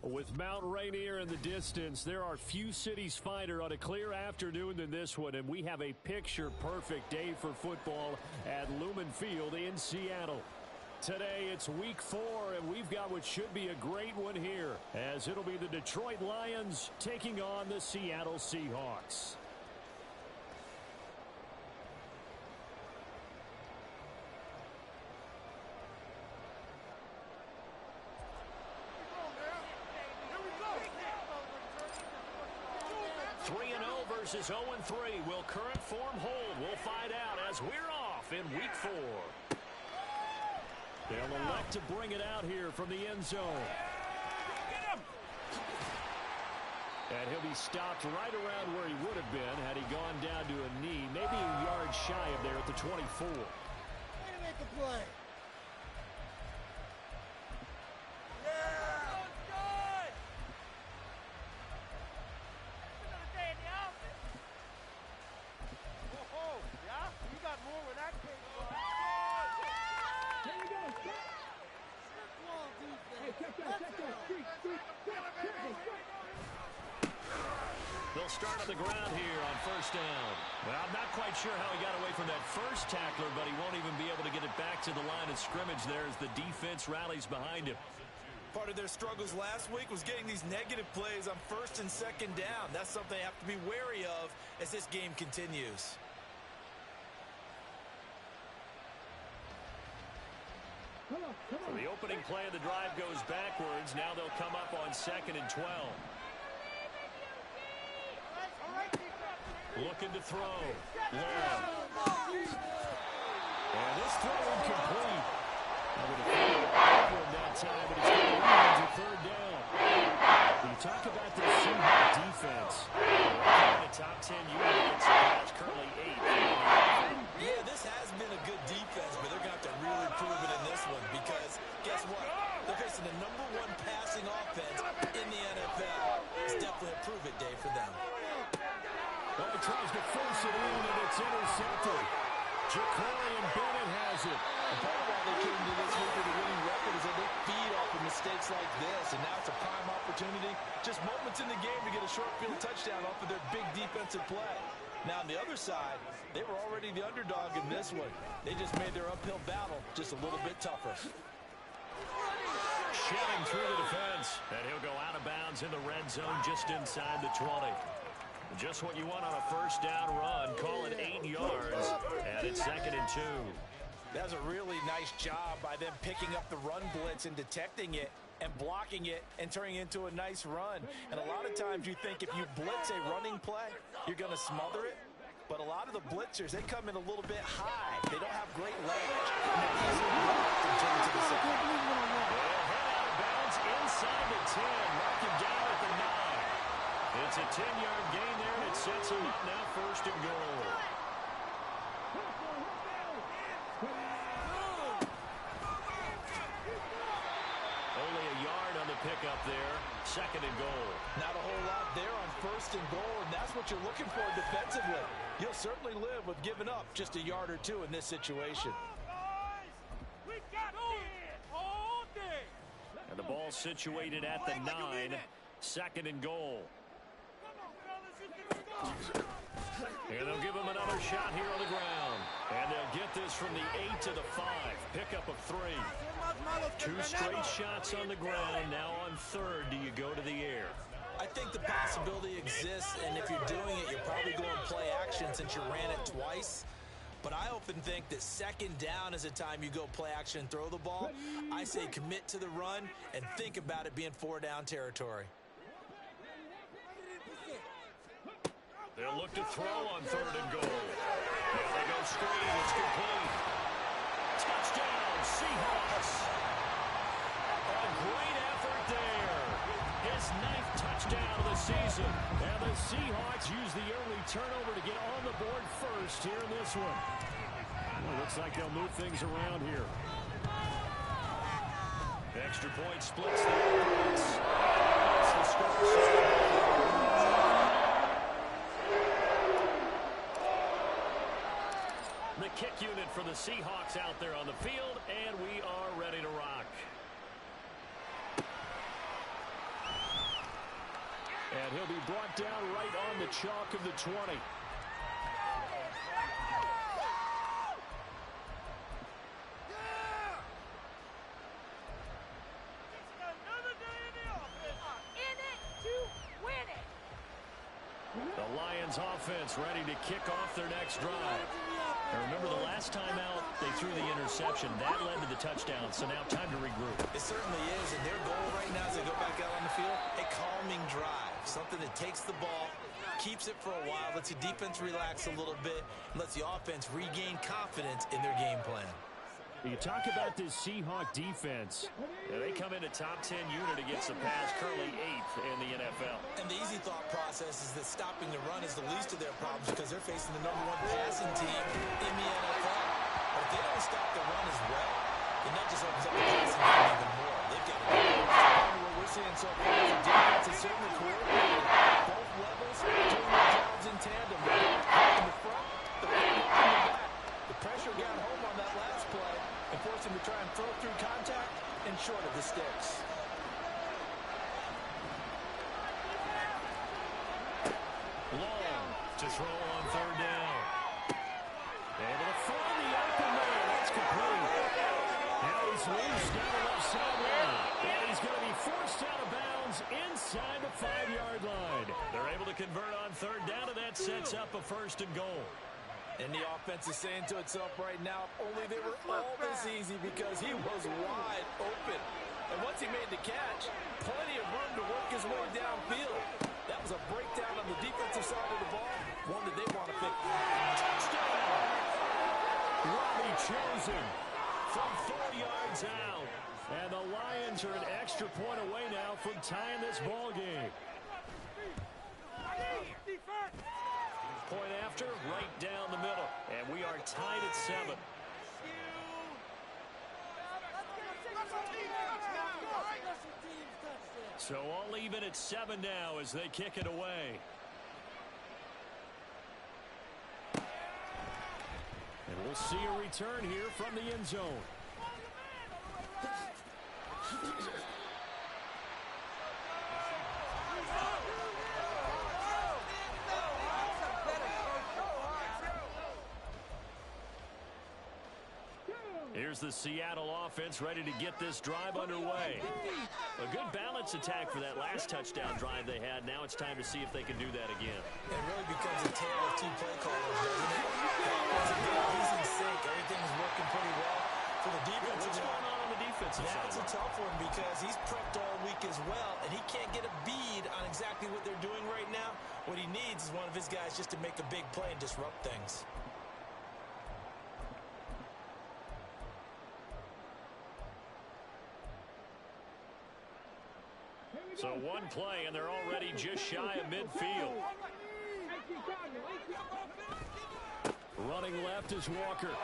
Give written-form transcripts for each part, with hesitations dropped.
With Mount Rainier in the distance, there are few cities finer on a clear afternoon than this one, and we have a picture-perfect day for football at Lumen Field in Seattle. Today, it's week 4, and we've got what should be a great one here, as it'll be the Detroit Lions taking on the Seattle Seahawks. Versus 0-3. Will current form hold? We'll find out as we're off in week 4. They'll elect to bring it out here from the end zone. And he'll be stopped right around where he would have been had he gone down to a knee, maybe a yard shy of there at the 24. Way to make a play. They'll start on the ground here on first down. Well, I'm not quite sure how he got away from that first tackler, but he won't even be able to get it back to the line of scrimmage there as the defense rallies behind him. Part of their struggles last week was getting these negative plays on first and second down. That's something they have to be wary of as this game continues. So the opening play of the drive goes backwards. Now they'll come up on 2nd and 12. Looking to throw. Long. And this throw incomplete. Now the defender backward that time, but it's going to lead to third down. When you talk about this Seahawks defense, in the top 10 units, it's currently 8. Yeah, this has been a good defense, but they're going to have to really prove it in this one because guess what? They're facing the #1 passing offense in the NFL. It's definitely a prove-it day for them. Well, he tries to force it in, and it's intercepted. Ja'Cory Bennett has it. And part of why they came to this week with a winning record is that they feed off of mistakes like this, and now it's a prime opportunity. Just moments in the game to get a short field touchdown off of their big defensive play. Now, on the other side, they were already the underdog in this one. They just made their uphill battle just a little bit tougher. Shedding through the defense, and he'll go out of bounds in the red zone just inside the 20. Just what you want on a first down run. Call it 8 yards, and it's 2nd and 2. That was a really nice job by them picking up the run blitz and detecting it and blocking it and turning it into a nice run. And a lot of times you think if you blitz a running play, you're going to smother it. But a lot of the blitzers, they come in a little bit high. They don't have great leverage. And they're easily blocked and turned to the side. They'll head out of bounds inside the 10. Mark him down at the 9. It's a 10-yard gain there, and it sets him up now 1st and goal. Only a yard on the pickup there. 2nd and goal. Not a whole lot there on 1st and goal, and that's what you're looking for defensively. You'll certainly live with giving up just a yard or two in this situation. And the ball situated at the 9. 2nd and goal. And they'll give him another shot here on the ground. And they'll get this from the 8 to the 5. Pickup of 3. 2 straight shots on the ground. Now on 3rd, do you go to the air? I think the possibility exists, and if you're doing it, you're probably going to play action since you ran it twice. But I often think that 2nd down is a time you go play action and throw the ball. I say commit to the run and think about it being 4-down territory. They'll look to throw on 3rd and goal. Now they go screen. It's complete. Touchdown, Seahawks. A great effort there. His 9th touchdown of the season. And the Seahawks use the early turnover to get on the board first here in this one. Well, looks like they'll move things around here. Extra point splits the offense. That's the score. The kick unit for the Seahawks out there on the field, and we are ready to rock. And he'll be brought down right on the chalk of the 20. The Lions offense ready to kick off their next drive. And remember, the last time out, they threw the interception. That led to the touchdown, so now time to regroup. It certainly is, and their goal right now as they go back out on the field, a calming drive. Something that takes the ball, keeps it for a while, lets the defense relax a little bit, and lets the offense regain confidence in their game plan. You talk about this Seahawk defense. They come in a top 10 unit against the pass, currently 8th in the NFL. And the easy thought process is that stopping the run is the least of their problems because they're facing the #1 passing team in the NFL. But if they don't stop the run as well, then that just opens up the passing game even more. They've got to do it. What we're seeing so far is the defense is certainly coordinated. Both levels doing their jobs in tandem. In the front, the back, in the back. The pressure got home on that last play and forced him to try and throw through contact and short of the sticks. Long to throw on 3rd down. Able to find the open man. That's complete. Now he's loose down the left sideline. And he's going to be forced out of bounds inside the 5-yard line. They're able to convert on 3rd down, and that sets up a 1st and goal. And the offense is saying to itself right now, only they were all this easy because he was wide open. And once he made the catch, plenty of room to work his way downfield. That was a breakdown on the defensive side of the ball, one that they want to fix. Touchdown! Robbie Chosen from 4 yards out. And the Lions are an extra point away now from tying this ball game. Point after, right down the middle. And we are tied at 7. So all even at 7 now as they kick it away. And we'll see a return here from the end zone. Here's the Seattle offense ready to get this drive underway. A good balance attack for that last touchdown drive they had. Now it's time to see if they can do that again. It really becomes a tale of 2 play callers, doesn't it? He's in sync. Everything's working pretty well for the defense. What's going on the defensive side? That's a tough one because he's prepped all week as well, and he can't get a bead on exactly what they're doing right now. What he needs is one of his guys just to make a big play and disrupt things. So one play, and they're already just shy of midfield. Running left is Walker.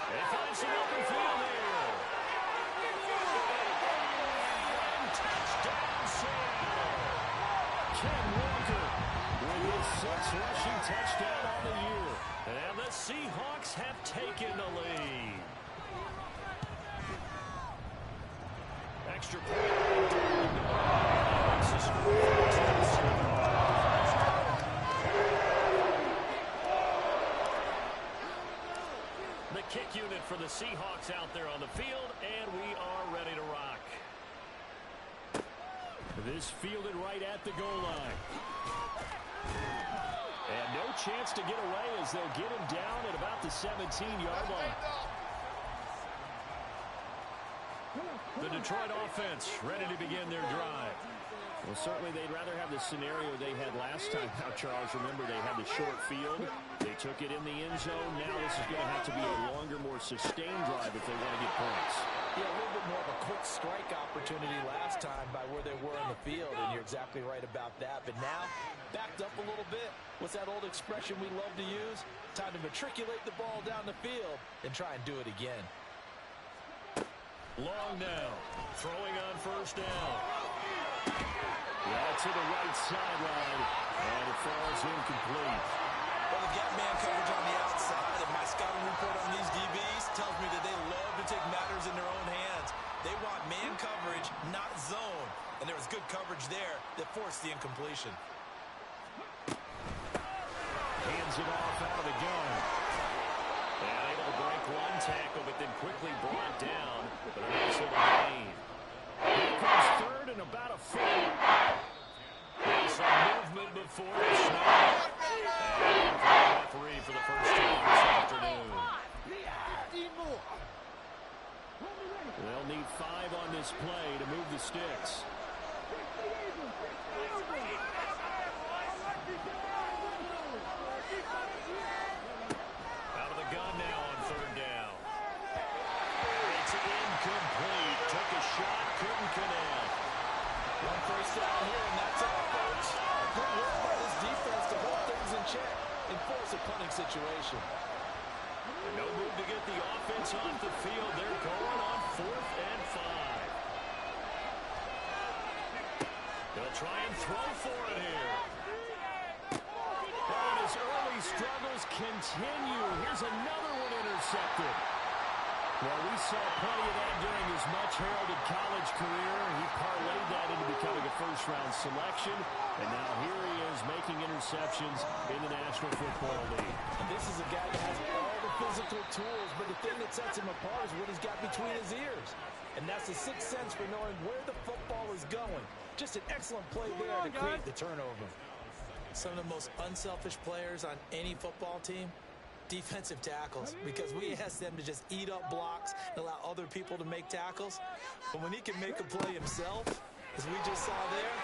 They find some open field here. And touchdown, Seattle. Ken Walker with his 6th rushing touchdown on the year. And the Seahawks have taken the lead. Extra point. The kick unit for the Seahawks out there on the field, and we are ready to rock. This fielded right at the goal line. And no chance to get away as they'll get him down at about the 17-yard line. The Detroit offense ready to begin their drive. Well, certainly they'd rather have the scenario they had last time. Now, Charles, remember they had the short field. They took it in the end zone. Now this is going to have to be a longer, more sustained drive if they want to get points. Yeah, a little bit more of a quick strike opportunity last time by where they were in the field, and you're exactly right about that. But now, backed up a little bit. What's that old expression we love to use? Time to matriculate the ball down the field and try and do it again. Long now, throwing on 1st down. That's to the right sideline, and it falls incomplete. Well, the gap man coverage on the outside, and my scouting report on these DBs tells me that they love to take matters in their own hands. They want man coverage, not zone. And there was good coverage there that forced the incompletion. Hands it off out of the gun. And able to break one tackle, but then quickly brought down. But a nice little gain. Here comes third and about a foot. There's some movement before the snap. And the referee for the first time this afternoon. They'll need 5 on this play to move the sticks. Out of the gun now on third down. It's incomplete. Took a shot, couldn't connect. One first down here, and that's all, folks. Good work by this defense to hold things in check and force a punting situation. And no move to get the offense off the field. They're going on 4th and 5. They'll try and throw for it here. And his early struggles continue. Here's another one intercepted. Well, we saw plenty of that during his much-heralded college career. He parlayed that into becoming a first-round selection. And now here he is making interceptions in the National Football League. And this is a guy that has all the physical tools, but the thing that sets him apart is what he's got between his ears. And that's the sixth sense for knowing where the football is going. Just an excellent play there to create the turnover. Some of the most unselfish players on any football team, defensive tackles, because we ask them to just eat up blocks and allow other people to make tackles. But when he can make a play himself, as we just saw there,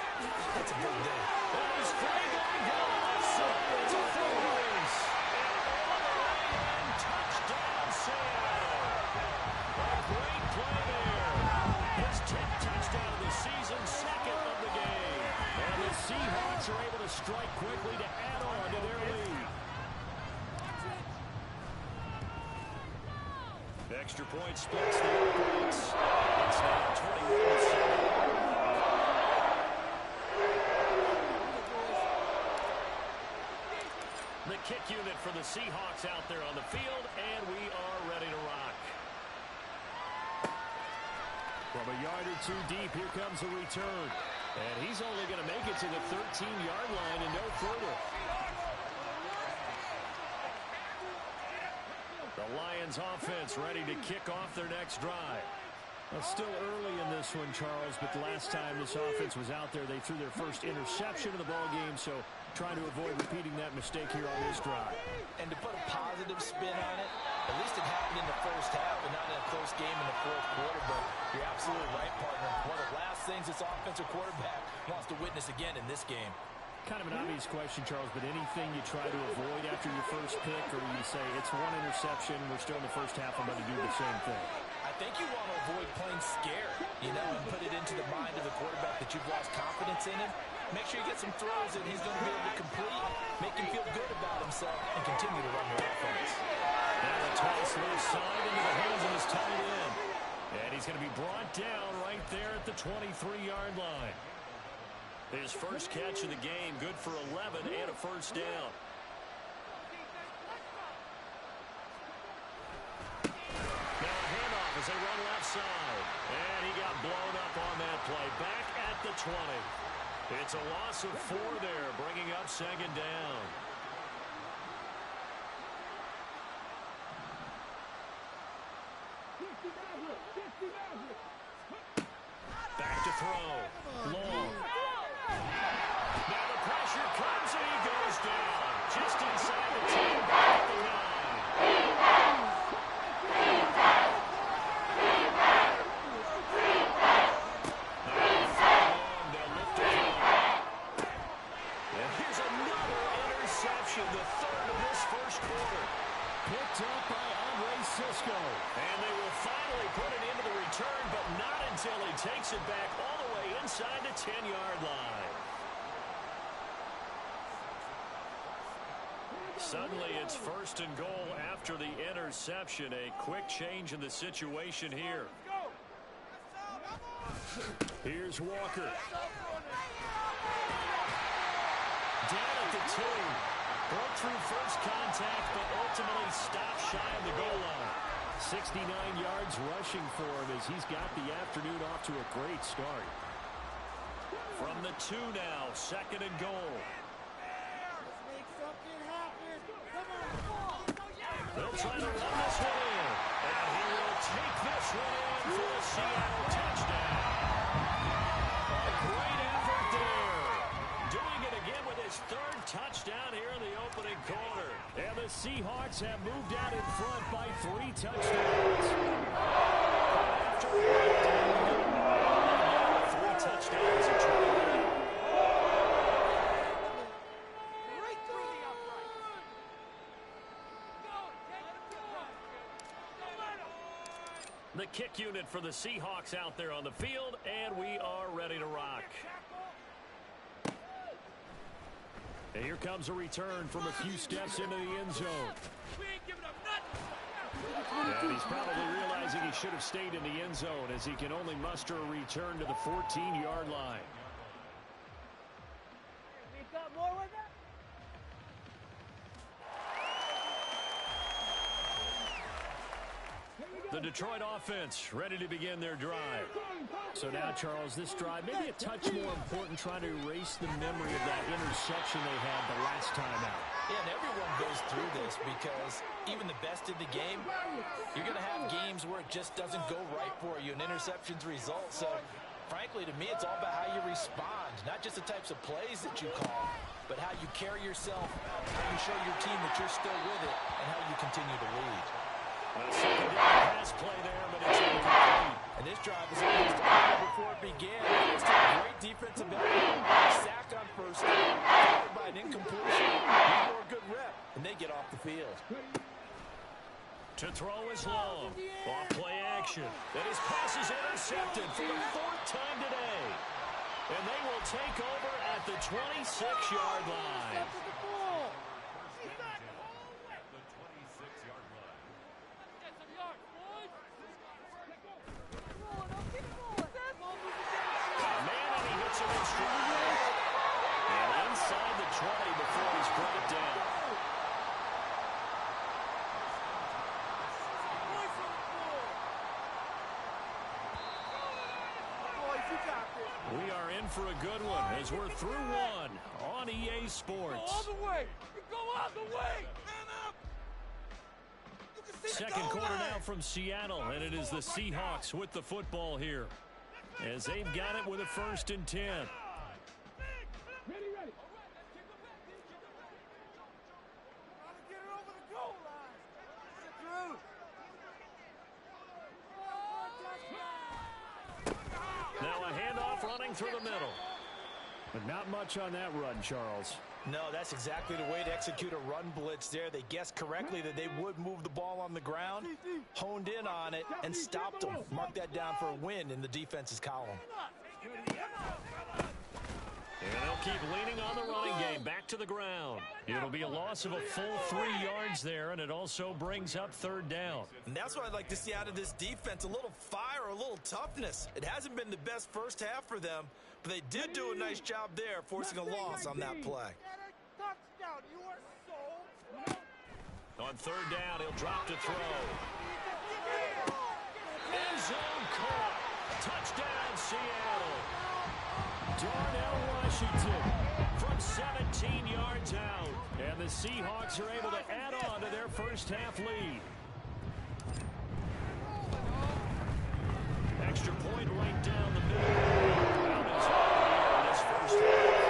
that's a big day. That is free going down the left side to Flores. And touchdown, Seattle. A great play there. His 10th touchdown of the season, 2nd of the game. And the Seahawks are able to strike quickly to add on to their lead. Extra point splits the offense. It's now 21-7. The kick unit for the Seahawks out there on the field, and we are ready to rock. From a yard or two deep, here comes a return. And he's only going to make it to the 13-yard line and no further. The Lions offense ready to kick off their next drive. Well, still early in this one, Charles, but the last time this offense was out there, they threw their first interception of the ballgame, so trying to avoid repeating that mistake here on this drive. And to put a positive spin on it, at least it happened in the first half and not in a close game in the fourth quarter, but you're absolutely right, partner. One of the last things this offensive quarterback wants to witness again in this game. Kind of an obvious question, Charles, but anything you try to avoid after your first pick, or you say it's one interception, we're still in the first half, I'm going to do the same thing? I think you want to avoid playing scared, and put it into the mind of the quarterback that you've lost confidence in him. Make sure you get some throws that he's going to be able to complete, make him feel good about himself, and continue to run the offense. Now a toss left side into the hands of his tight end. And he's going to be brought down right there at the 23-yard line. His first catch of the game, good for 11 and a first down. Now a handoff as they run left side. And he got blown up on that play. Back at the 20. It's a loss of 4 there, bringing up 2nd down. Back to throw. Long. Now the pressure comes and he goes down. Just inside the 10, back at the 9. The third of this first quarter. Picked up by Cisco. And they will finally put it into the return, but not until he takes it back all the way inside the 10-yard line. Suddenly it's 1st and goal after the interception. A quick change in the situation here. Here's Walker. Down at the 2. Broke through first contact, but ultimately stopped shy of the goal line. 69 yards rushing for him as he's got the afternoon off to a great start. From the 2 now, 2nd and goal. Let's make something happen. Come on. They'll try to run this one in. And he will take this one in for a Seattle touchdown. A great effort there. Doing it again with his 3rd touchdown here in the opening quarter. And the Seahawks have moved out in front by 3 touchdowns. After 3 touchdowns in 20 minutes. Right through the upright. The kick unit for the Seahawks out there on the field, and we are ready to rock. And here comes a return from a few steps into the end zone. And he's probably realizing he should have stayed in the end zone as he can only muster a return to the 14-yard line. We got more with that? The Detroit offense ready to begin their drive. So now, Charles, this drive maybe a touch more important, trying to erase the memory of that interception they had the last time out. Yeah, and everyone goes through this because even the best in the game, you're going to have games where it just doesn't go right for you, and interceptions result. So, frankly, to me, it's all about how you respond, not just the types of plays that you call, but how you carry yourself, how you show your team that you're still with it, and how you continue to lead. A secondary pass play there, but it's incomplete. And this drive is almost over before it began. It's a great defensive effort. Sack on first down, followed by an incompletion. One more good rep, and they get off the field. To throw is long. Off play action. And his pass is intercepted for the 4th time today. And they will take over at the 26-yard line. And inside the 20 before he's brought down. We are in for a good one as we're through one on EA Sports. Go all the way. Go all the way. Second quarter now from Seattle, and it is the Seahawks with the football here as they've got it with a 1st and 10. Now a handoff running through the middle. But not much on that run, Charles. No, that's exactly the way to execute a run blitz there. They guessed correctly that they would move the ball on the ground, honed in on it, and stopped them. Mark that down for a win in the defense's column. And they'll keep leaning on the running game back to the ground. It'll be a loss of a full 3 yards there, and it also brings up 3rd down. And that's what I'd like to see out of this defense, a little fire, a little toughness. It hasn't been the best first half for them, but they did do a nice job there, forcing a loss on that play. On 3rd down, he'll drop to throw. End zone caught. Touchdown, Seattle. Darnell Washington from 17 yards out. And the Seahawks are able to add on to their first half lead. Extra point right down the middle. Crowd is on here in this first half.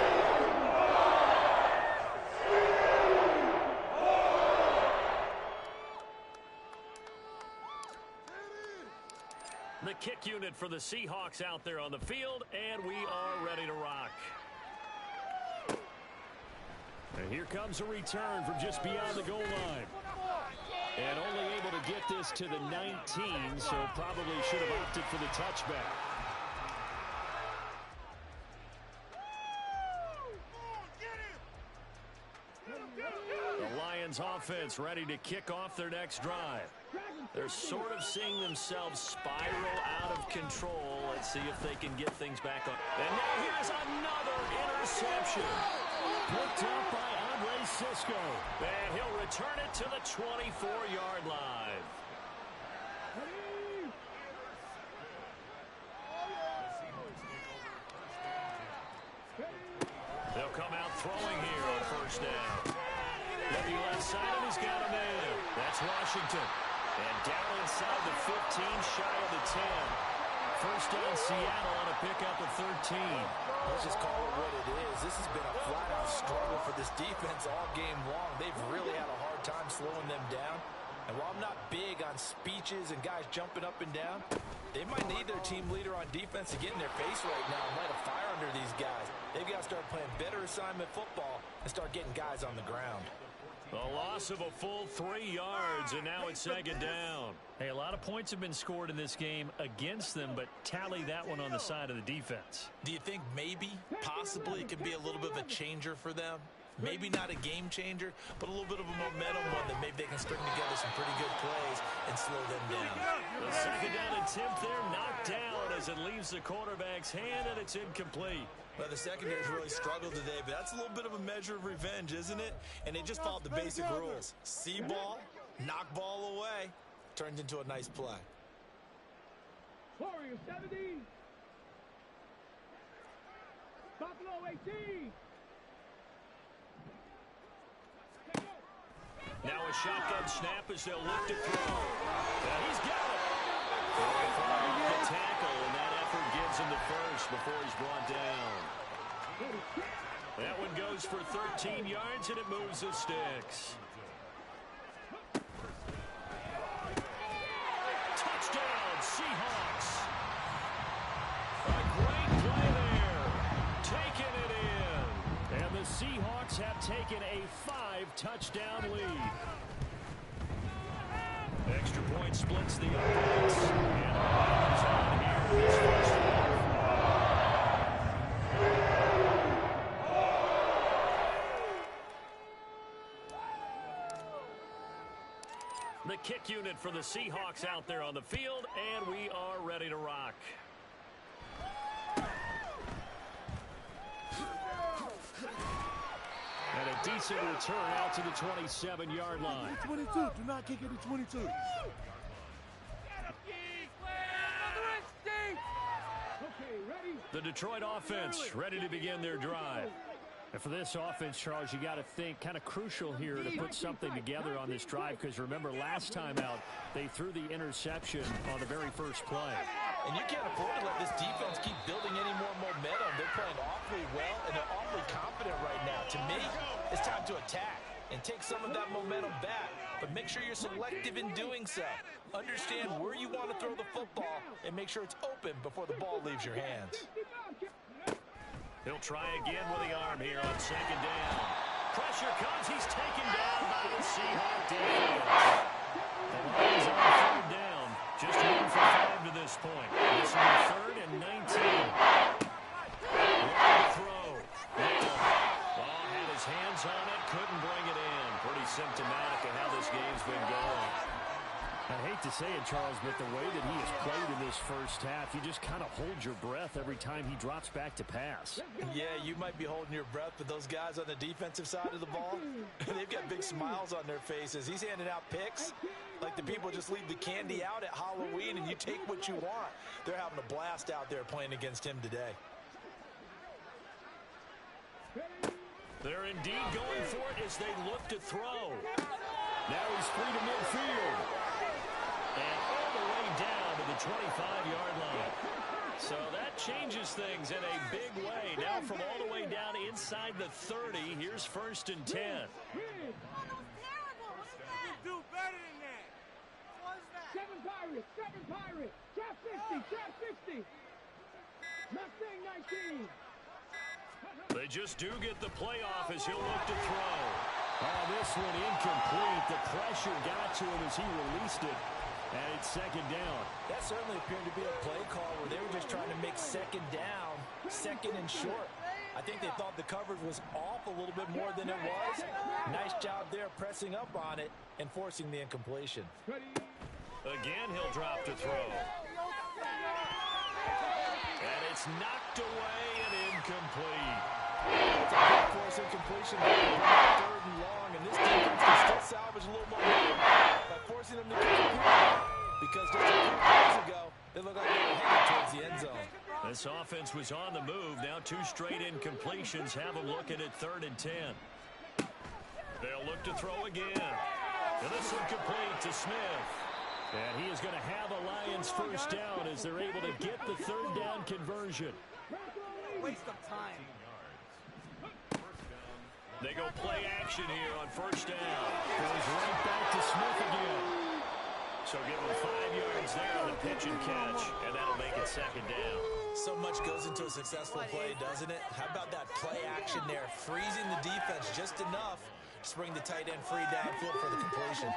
The kick unit for the Seahawks out there on the field, and we are ready to rock. And here comes a return from just beyond the goal line. And only able to get this to the 19, so probably should have opted for the touchback. The Lions offense ready to kick off their next drive. They're sort of seeing themselves spiral out of control. Let's see if they can get things back on. And now here's another interception. Picked up by Cisco. And he'll return it to the 24-yard line. They'll come out throwing here on first down. Looking left side, and he's got a man. That's Washington. And down inside the 15, shy of the 10. First down, Seattle on a pickup of 13. Let's just call it what it is. This has been a flat-out struggle for this defense all game long. They've really had a hard time slowing them down. And while I'm not big on speeches and guys jumping up and down, they might need their team leader on defense to get in their face right now and light a fire under these guys. They've got to start playing better assignment football and start getting guys on the ground. A loss of a full 3 yards, and now it's second down. Hey, a lot of points have been scored in this game against them, but tally that one on the side of the defense. Do you think maybe, possibly, it could be a little bit of a changer for them? Maybe not a game changer, but a little bit of a momentum one that maybe they can string together some pretty good plays and slow them down. The second down attempt there knocked down as it leaves the quarterback's hand, and it's incomplete. Well, the secondary's really struggled today, but that's a little bit of a measure of revenge, isn't it? And they just followed the basic rules. See ball, knock ball away, turns into a nice play. Warriors 70. Buffalo 18. Now a shotgun snap as they'll look to throw. And he's got it. The tackle, and that effort gives him the first before he's brought down. That one goes for 13 yards, and it moves the sticks. Touchdown, Seahawks. A great play there. Taking it in. And the Seahawks have taken a 5-touchdown lead. Extra point splits the offense. And Lions on here in this first half. The kick unit for the Seahawks out there on the field, and we are ready to rock. And a decent return out to the 27-yard line. 22. Do not kick it at 22. Okay, ready? The Detroit offense ready to begin their drive. And for this offense, Charles, you got to think kind of crucial here to put something together on this drive, because remember last time out they threw the interception on the very first play. And you can't afford to let this defense keep building any more momentum. They're playing awfully well, and they're awfully confident right now. To me, it's time to attack and take some of that momentum back. But make sure you're selective in doing so. Understand where you want to throw the football and make sure it's open before the ball leaves your hands. He'll try again with the arm here on second down. Pressure comes. He's taken down by the Seahawk defense. The Lions on third down. Just 1 for 5 to this point. This will be 3rd and 19. Long throw. Ball had his hands on it. Couldn't bring it in. Pretty symptomatic of how this game's been going. I hate to say it, Charles, but the way that he has played in this first half, you just kind of hold your breath every time he drops back to pass. Yeah, you might be holding your breath, but those guys on the defensive side of the ball, they've got big smiles on their faces. He's handing out picks like the people just leave the candy out at Halloween and you take what you want. They're having a blast out there playing against him today. They're indeed going for it as they look to throw. Now he's free to midfield. And all the way down to the 25-yard line. So that changes things in a big way. Now from all the way down inside the 30, here's 1st and 10. Do better than that. What's that? 7 Pirates. Trap 60. Trap 60. Mustang 19. They just do get the playoff as he'll look to throw. Oh, this one incomplete. The pressure got to him as he released it. And it's second down. That certainly appeared to be a play call where they were just trying to make second down, second and short. I think they thought the coverage was off a little bit more than it was. Nice job there pressing up on it and forcing the incompletion. Again, he'll drop to throw. And it's knocked away and incomplete. It's a big force incompletion. 3rd and long, and this defense can still salvage a little more by forcing them to get complete. Because just This offense was on the move. Now 2 straight incompletions have them looking at 3rd and 10. They'll look to throw again. And this one complete to Smith. And he is going to have a Lions first down as they're able to get the 3rd down conversion. Waste of time. They go play action here on first down. Goes right back to Smith again. So give him 5 yards there on the pitch and catch, and that'll make it 2nd down. So much goes into a successful play, doesn't it? How about that play action there? Freezing the defense just enough to bring the tight end free downfield for the completion.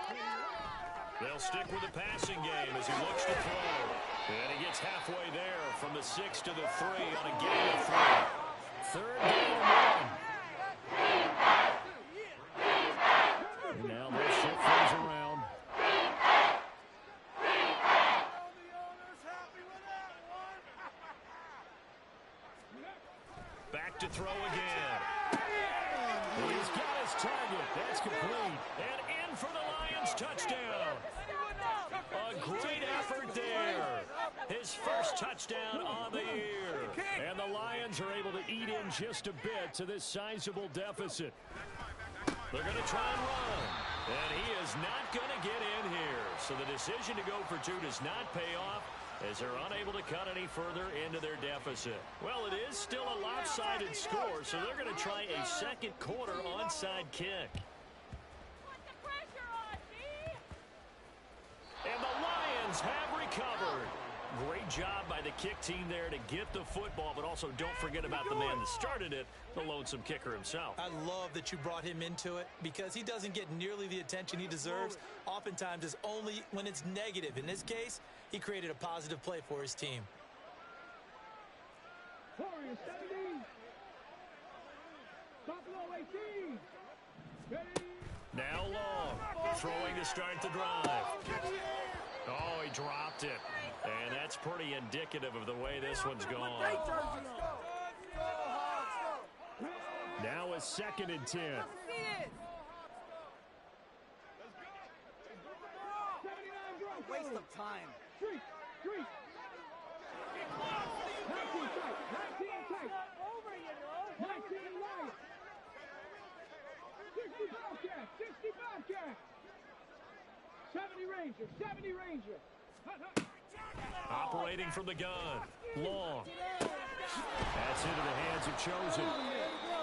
They'll stick with the passing game as he looks to throw. And he gets halfway there from the 6 to the 3 on a gain of 3. 3rd down and 1. And now they'll shift things around. Back to throw again. He's got his target. That's complete. And in for the Lions touchdown. A great effort there. His first touchdown on the year. And the Lions are able to eat in just a bit to this sizable deficit. They're going to try and run. And he is not going to get in here. So the decision to go for 2 does not pay off as they're unable to cut any further into their deficit. Well, it is still a lopsided score, so they're going to try a 2nd quarter onside kick. And the Lions have recovered. Great job by the kick team there to get the football, but also don't forget about the man that started it, the lonesome kicker himself. I love that you brought him into it because he doesn't get nearly the attention he deserves. Oftentimes it's only when it's negative. In this case, he created a positive play for his team. Warriors 70. Buffalo 18. Ready. Now long, throwing to start the drive. Oh, he dropped it. And that's pretty indicative of the way this one's gone. Now a 2nd and 10. Waste of time. 19 tight. 19 tight. 19 Lions. 60 Bobcat. 60 Bobcat. 70 Ranger. 70 Ranger. Operating from the gun. Long. That's into the hands of Chosen.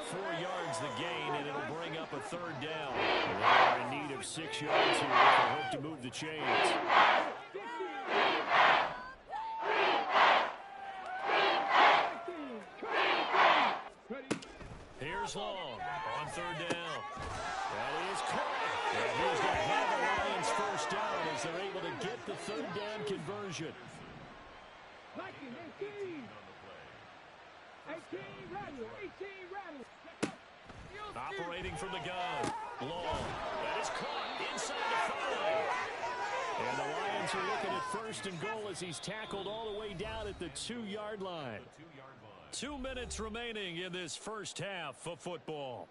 4 yards the gain, and it'll bring up a 3rd down. They are in need of 6 yards here if they hope to move the chains. Here's Long on 3rd down. That is caught. And he's going to have the Lions first down as they're able to get the 3rd down conversion. 18 rattle. 18 rattle. Operating from the gun. Long. That is caught inside the 5. And the Lions are looking at 1st and goal as he's tackled all the way down at the 2-yard line. 2 minutes remaining in this first half of football.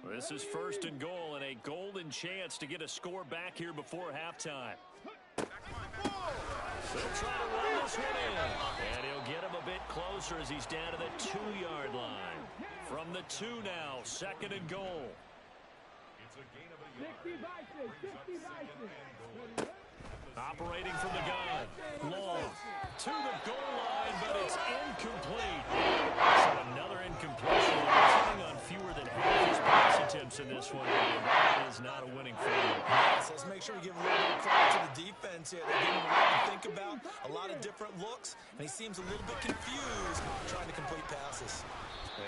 This is 1st and goal and a golden chance to get a score back here before halftime. They'll try to run this one in. And he'll get him a bit closer as he's down to the 2-yard line. From the 2 now, 2nd and goal. 60 Bison. 60 Bison. Operating from the gun. Long. To the goal line, but it's incomplete. So another incompletion. He's hitting on fewer than half his pass attempts in this one. And that is not a winning formula. Yes, let's make sure we give a little bit of credit to the defense here. They're giving him a lot to think about, a lot of different looks, and he seems a little bit confused trying to complete passes.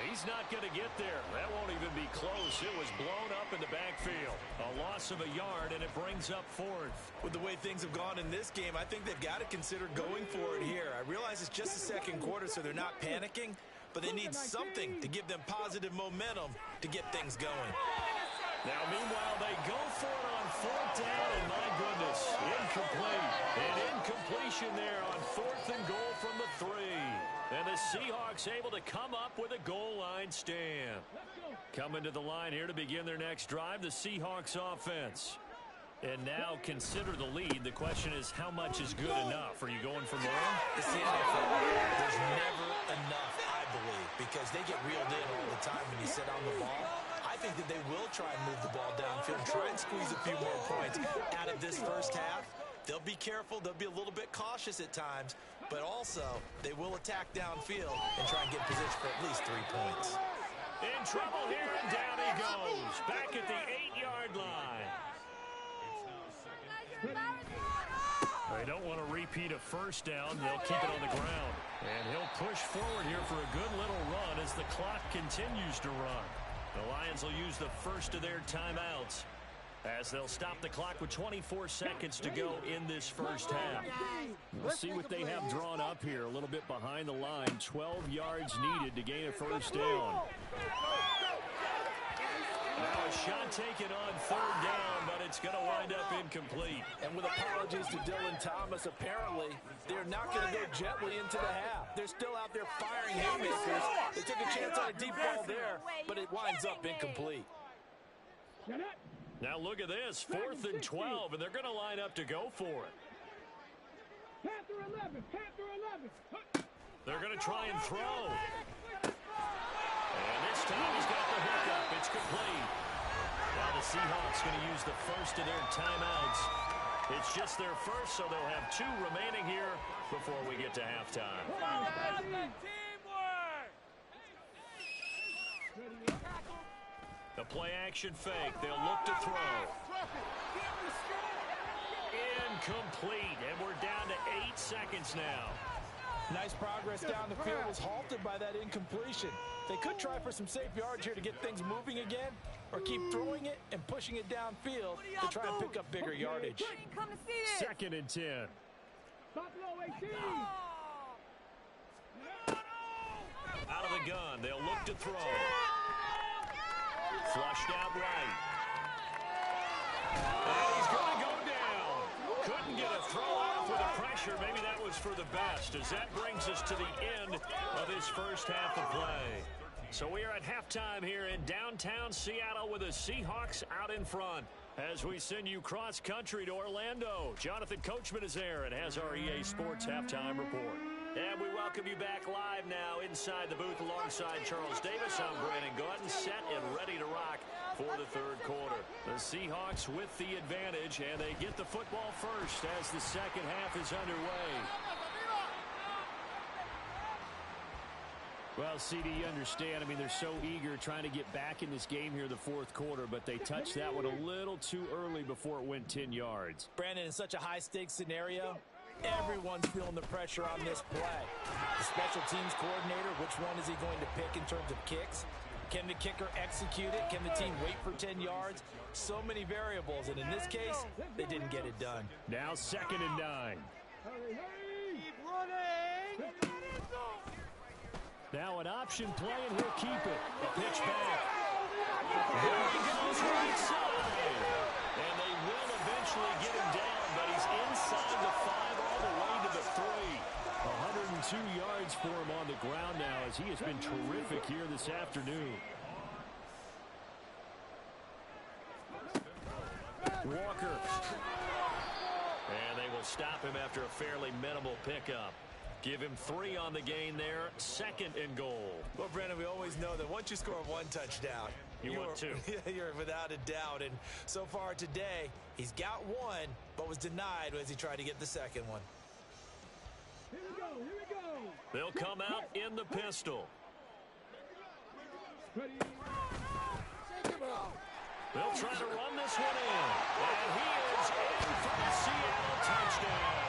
He's not going to get there. That won't even be close. It was blown up in the backfield. A loss of a yard, and it brings up 4th. With the way things have gone in this game, I think they've got to consider going for it here. I realize it's just the 2nd quarter, so they're not panicking, but they need something to give them positive momentum to get things going. Now, meanwhile, they go for it on fourth down, and my goodness, incomplete. An incompletion there on 4th and goal from the 3. And the Seahawks able to come up with a goal line stand. Coming to the line here to begin their next drive, the Seahawks offense. And now consider the lead. The question is, how much is good enough? Are you going for more? It's the NFL. There's never enough, I believe, because they get reeled in all the time when you sit on the ball. I think that they will try and move the ball downfield and try and squeeze a few more points out of this first half. They'll be careful. They'll be a little bit cautious at times, but also they will attack downfield and try and get in position for at least 3 points. In trouble here, and down he goes. Back at the 8-yard line. They don't want to repeat a first down. They'll keep it on the ground. And he'll push forward here for a good little run as the clock continues to run. The Lions will use the first of their timeouts as they'll stop the clock with 24 seconds to go in this first half. We'll see what they have drawn up here. A little bit behind the line. 12 yards needed to gain a first down. Now a shot taken on 3rd down, but it's going to wind up incomplete. And with apologies to Dylan Thomas, apparently they're not going to go gently into the half. They're still out there firing haymakers. They took a chance on a deep ball there, but it winds up incomplete. Now look at this, 4th and 12, and they're going to line up to go for it. Panther 11, Panther 11. They're going to try and throw. And this time he's got the hook up. It's complete. Now the Seahawks going to use the first of their timeouts. It's just their first, so they'll have 2 remaining here before we get to halftime. The play-action fake. They'll look to throw. Incomplete, and we're down to 8 seconds now. Nice progress down the field was halted by that incompletion. They could try for some safe yards here to get things moving again, or keep throwing it and pushing it downfield to try and pick up bigger yardage. 2nd and 10. Out of the gun, they'll look to throw. Flushed out right. And he's going to go down. Couldn't get a throw off with the pressure. Maybe that was for the best, as that brings us to the end of this first half of play. So we are at halftime here in downtown Seattle with the Seahawks out in front. As we send you cross-country to Orlando, Jonathan Coachman is there and has our EA Sports Halftime Report. And we welcome you back live now inside the booth alongside Charles Davis. I'm Brandon Gordon, set and ready to rock for the 3rd quarter. The Seahawks with the advantage, and they get the football first as the second half is underway. Well, CD, you understand. I mean, they're so eager trying to get back in this game here the 4th quarter, but they touched that one a little too early before it went 10 yards. Brandon, in such a high-stakes scenario, everyone's feeling the pressure on this play. The special teams coordinator, which one is he going to pick in terms of kicks? Can the kicker execute it? Can the team wait for 10 yards? So many variables, and in this case, they didn't get it done. Now 2nd and 9. Keep running. Now an option play, and he'll keep it. A pitch back. There he goes right side. And they will eventually get him down, but he's inside the 5 all the way to the 3. 102 yards for him on the ground now, as he has been terrific here this afternoon. Walker. And they will stop him after a fairly minimal pickup. Give him 3 on the gain there. 2nd and goal. Well, Brandon, we always know that once you score 1 touchdown, you want 2. You're without a doubt. And so far today, he's got 1, but was denied as he tried to get the 2nd one. Here we go. Here we go. They'll come out in the pistol. Ready. They'll try to run this one in. And he is in for the Seattle touchdown.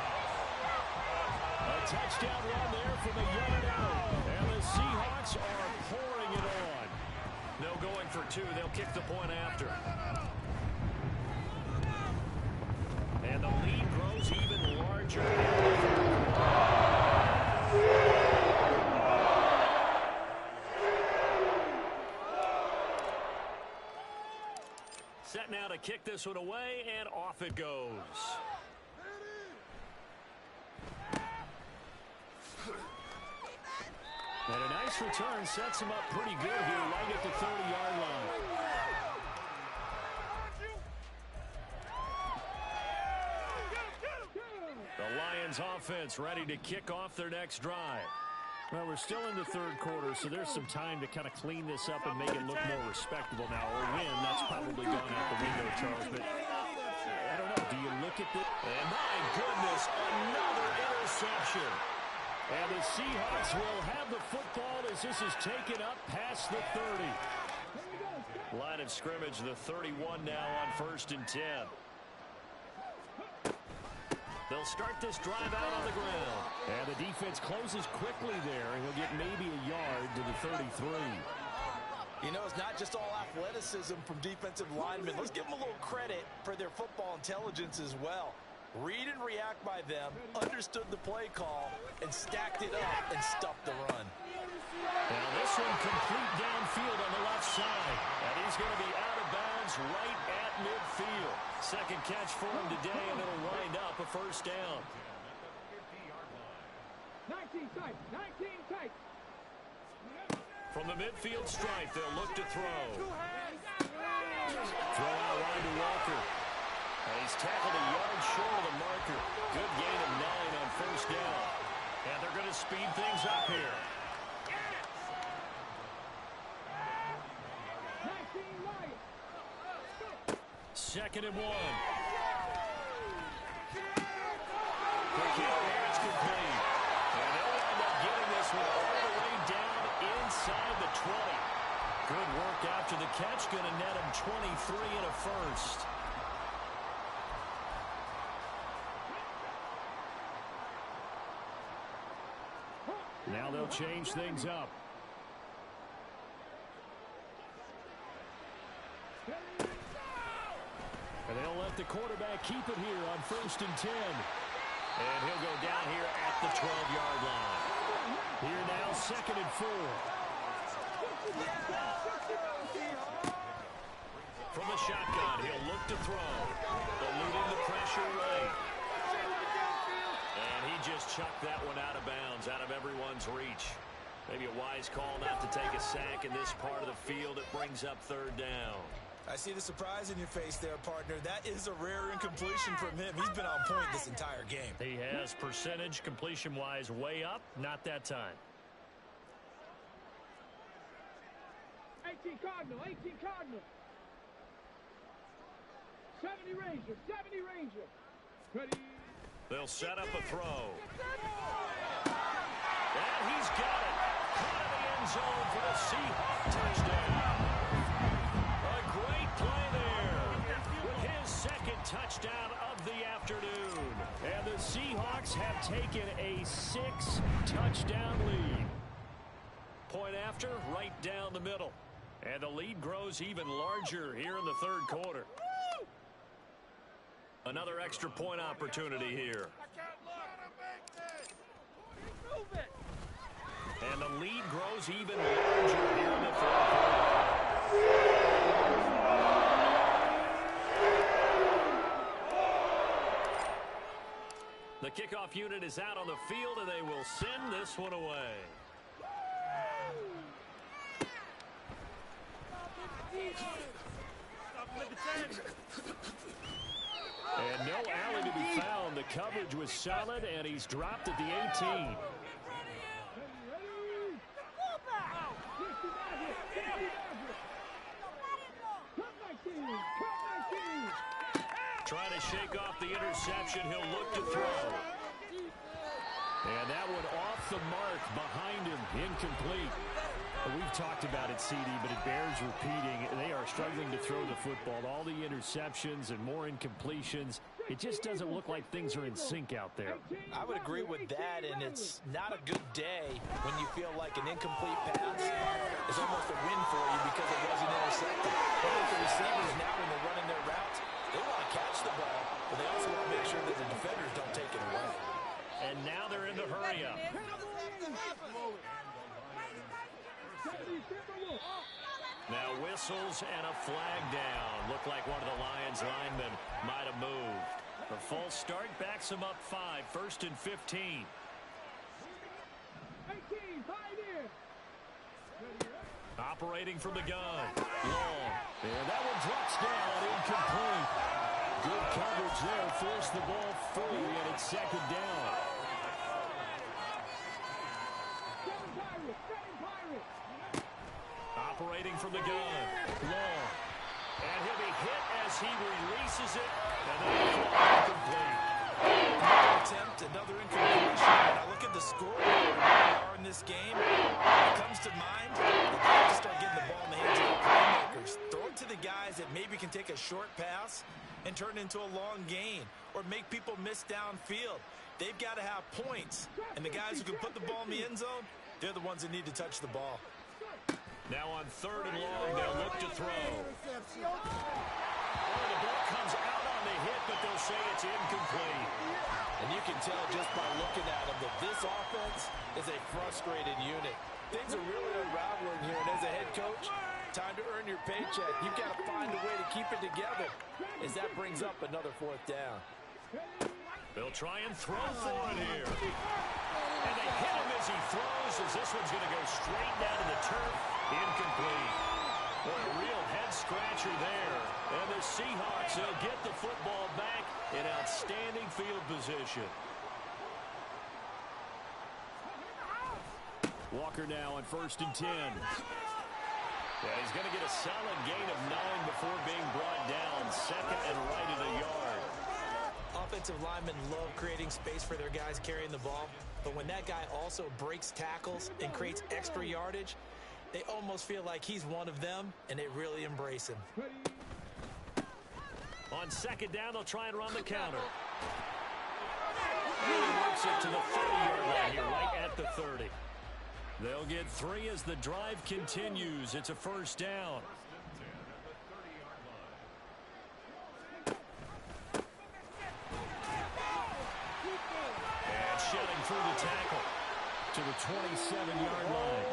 A touchdown run there from a yard out. And the Seahawks are pouring it on. No going for 2. They'll kick the point after. And the lead grows even larger. Set now to kick this one away, and off it goes. And a nice return sets him up pretty good here right at the 30-yard line. The Lions offense ready to kick off their next drive. Well, we're still in the third quarter, so there's some time to kind of clean this up and make it look more respectable now. Or win, that's probably gone out the window, Charles. But I don't know. Do you look at the... And my goodness, another interception. And the Seahawks will have the football as this is taken up past the 30. Line of scrimmage, the 31 now on 1st and 10. They'll start this drive out on the ground. And the defense closes quickly there, and he'll get maybe a yard to the 33. You know, it's not just all athleticism from defensive linemen. Let's give them a little credit for their football intelligence as well. Read and react by them, understood the play call, and stacked it up and stuffed the run. Now this one complete downfield on the left side. And he's going to be out of bounds right at midfield. Second catch for him today, and it'll wind up a first down. 19 tight, 19 tight. From the midfield stripe, they'll look to throw. Throw out wide to Walker. And he's tackled a yard short of the marker. Good gain of 9 on first down. And they're going to speed things up here. 19 right. Second and 1. Quick hit here, it's complete. And they'll wind up getting this one all the way down inside the 20. Good work after the catch. Going to net him 23 and a first. Now they'll change things up. And they'll let the quarterback keep it here on 1st and 10. And he'll go down here at the 12-yard line. Here now, 2nd and 4. From the shotgun, he'll look to throw. Eluding the pressure right. And he just chucked that one out of bounds, out of everyone's reach. Maybe a wise call not to take a sack in this part of the field. It brings up 3rd down. I see the surprise in your face there, partner. That is a rare incompletion from him. He's been on point this entire game. He has percentage completion-wise way up. Not that time. 18 Cardinal, 18 Cardinal. 70 Ranger, 70 Ranger. Ready. They'll set up a throw. And he's got it. Caught in the end zone for the Seahawk touchdown. A great play there with his 2nd touchdown of the afternoon. And the Seahawks have taken a 6-touchdown lead. Point after, right down the middle. And the lead grows even larger here in the 3rd quarter. Another extra point opportunity here. And the lead grows even larger here in the 3rd quarter. The kickoff unit is out on the field, and they will send this one away. And no alley to be found. The coverage was solid, and he's dropped at the 18. Trying to shake off the interception. He'll look to throw. And that one off the mark behind him. Incomplete. We've talked about it, CD, but it bears repeating. They are struggling to throw the football. All the interceptions and more incompletions. It just doesn't look like things are in sync out there. I would agree with that, and it's not a good day when you feel like an incomplete pass is almost a win for you because it wasn't intercepted. But with the receivers now, when they're running their routes, they want to catch the ball, but they also want to make sure that the defenders don't take it away. And now they're in the hurry-up. Now whistles and a flag down. Looked like one of the Lions linemen might have moved. The false start backs him up 5, 1st and 15. 18, hide here. Operating from the gun. Long. And that one drops down, incomplete. Good coverage there. Forced the ball free, and it's 2nd down. Operating from the gun. Long. And he'll be hit as he releases it. And then incomplete. Another attempt, another incompletion. When I look at the score where we are in this game, it comes to mind that they have to start getting the ball in the hands of the playmakers. Throw it to the guys that maybe can take a short pass and turn it into a long gain or make people miss downfield. They've got to have points. And the guys who can put the ball in the end zone, they're the ones that need to touch the ball. Now on 3rd and long, they'll look to throw. Oh, the ball comes out on the hit, but they'll say it's incomplete. And you can tell just by looking at them that this offense is a frustrated unit. Things are really unraveling here, and as a head coach, time to earn your paycheck. You've got to find a way to keep it together as that brings up another 4th down. They'll try and throw for it here. And they hit him as he throws, as this one's going to go straight down to the turf. Incomplete. Boy, a real head-scratcher there. And the Seahawks, they'll get the football back in outstanding field position. Walker now on 1st and 10. Yeah, he's going to get a solid gain of 9 before being brought down. 2nd and right at a yard. Offensive linemen love creating space for their guys carrying the ball, but when that guy also breaks tackles and creates extra yardage, they almost feel like he's one of them, and they really embrace him. On 2nd down, they'll try and run the counter. He works it to the 30-yard line here, right at the 30. They'll get 3 as the drive continues. It's a 1st down. And shedding through the tackle to the 27-yard line.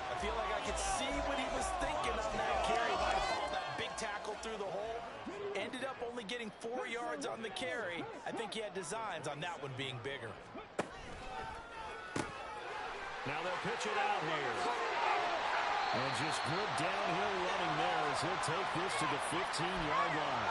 I feel like I could see what he was thinking on that carry. Might have followed that big tackle through the hole. Ended up only getting 4 yards on the carry. I think he had designs on that one being bigger. Now they'll pitch it out here. And just good downhill running there as he'll take this to the 15-yard line.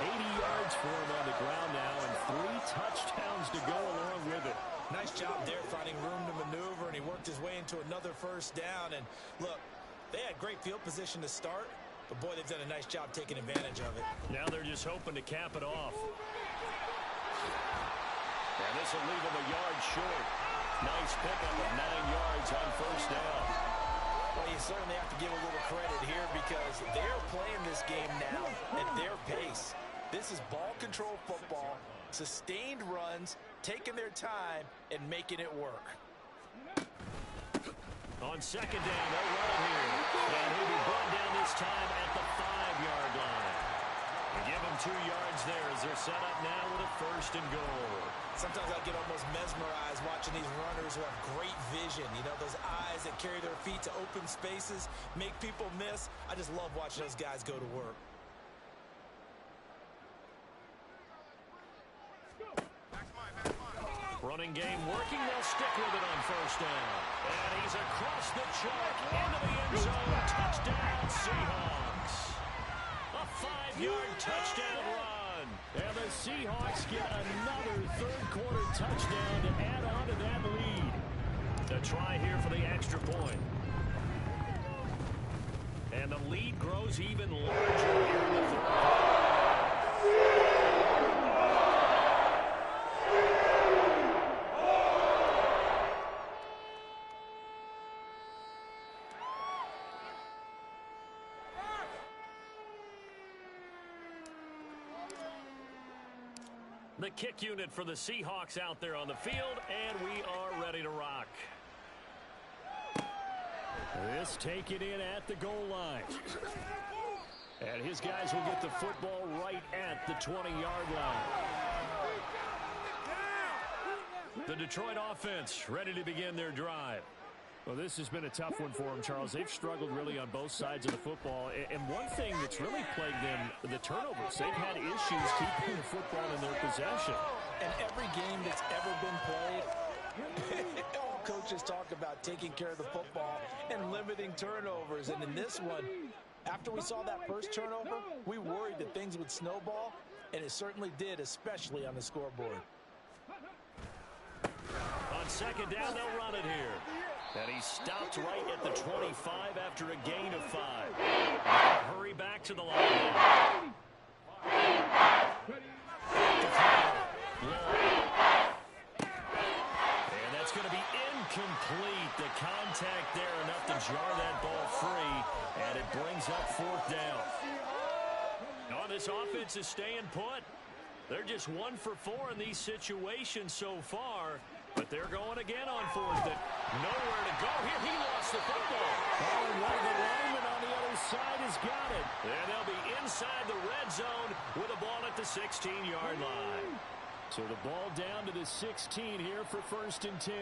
80 yards for him on the ground now and 3 touchdowns to go along with it. Nice job there finding room to maneuver, and he worked his way into another 1st down. And look, they had great field position to start, but boy, they've done a nice job taking advantage of it. Now they're just hoping to cap it off. And this will leave him a yard short. Nice pickup of 9 yards on 1st down. Well, you certainly have to give a little credit here because they're playing this game now at their pace. This is ball control football, sustained runs, taking their time, and making it work. On 2nd down, they'll run it here. And he'll be brought down this time at the 5-yard line. They give him 2 yards there as they're set up now with a 1st and goal. Sometimes I get almost mesmerized watching these runners who have great vision. You know, those eyes that carry their feet to open spaces, make people miss. I just love watching those guys go to work. Running game working. They'll stick with it on 1st down. And he's across the chalk into the end zone. Touchdown, Seahawks. A 5-yard touchdown run. And the Seahawks get another 3rd-quarter touchdown to add on to that lead. The try here for the extra point. And the lead grows even larger here in the 3rd quarter. The kick unit for the Seahawks out there on the field, and we are ready to rock. This taken in at the goal line. And his guys will get the football right at the 20-yard line. The Detroit offense ready to begin their drive. Well, this has been a tough one for them, Charles. They've struggled really on both sides of the football. And one thing that's really plagued them, the turnovers. They've had issues keeping the football in their possession. And every game that's ever been played, all coaches talk about taking care of the football and limiting turnovers. And in this one, after we saw that first turnover, we worried that things would snowball, and it certainly did, especially on the scoreboard. On second down, they'll run it here. And he stopped right at the 25 after a gain of 5. Hurry back to the line. And that's going to be incomplete. The contact there enough to jar that ball free. And it brings up 4th down. No, this offense is staying put. They're just 1 for 4 in these situations so far. But they're going again on 4th and nowhere to go. Here, he lost the football. Oh, one of the linemen on the other side has got it. And they'll be inside the red zone with a ball at the 16-yard line. So the ball down to the 16 here for 1st and 10.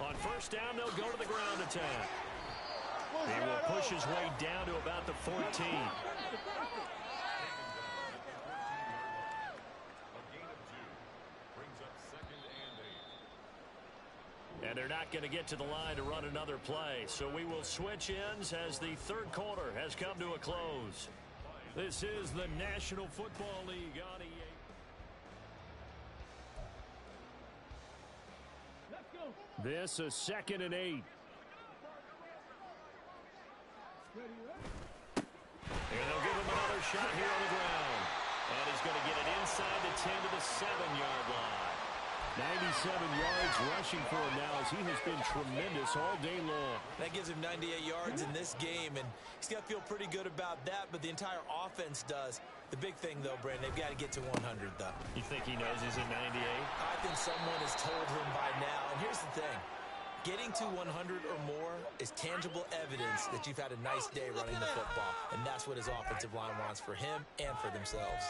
On 1st down, they'll go to the ground attack. He will push his way down to about the 14. And they're not going to get to the line to run another play. So we will switch ends as the 3rd quarter has come to a close. This is the National Football League on EA. This is 2nd and 8. And they'll give him another shot here on the ground. And he's going to get it inside the 10 to the 7-yard line. 97 yards rushing for him now as he has been tremendous all day long. That gives him 98 yards in this game, and he's got to feel pretty good about that, but the entire offense does. The big thing, though, Brandon, they've got to get to 100, though. You think he knows he's at 98? I think someone has told him by now. And here's the thing. Getting to 100 or more is tangible evidence that you've had a nice day running the football, and that's what his offensive line wants for him and for themselves.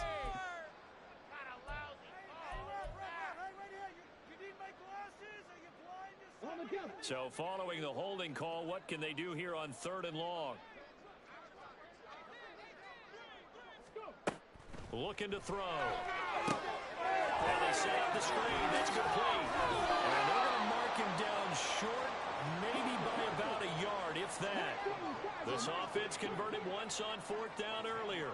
So following the holding call, what can they do here on 3rd and long? Looking to throw. And they set up the screen. That's complete. And they're going to mark him down short, maybe by about a yard, if that. This offense converted once on 4th down earlier.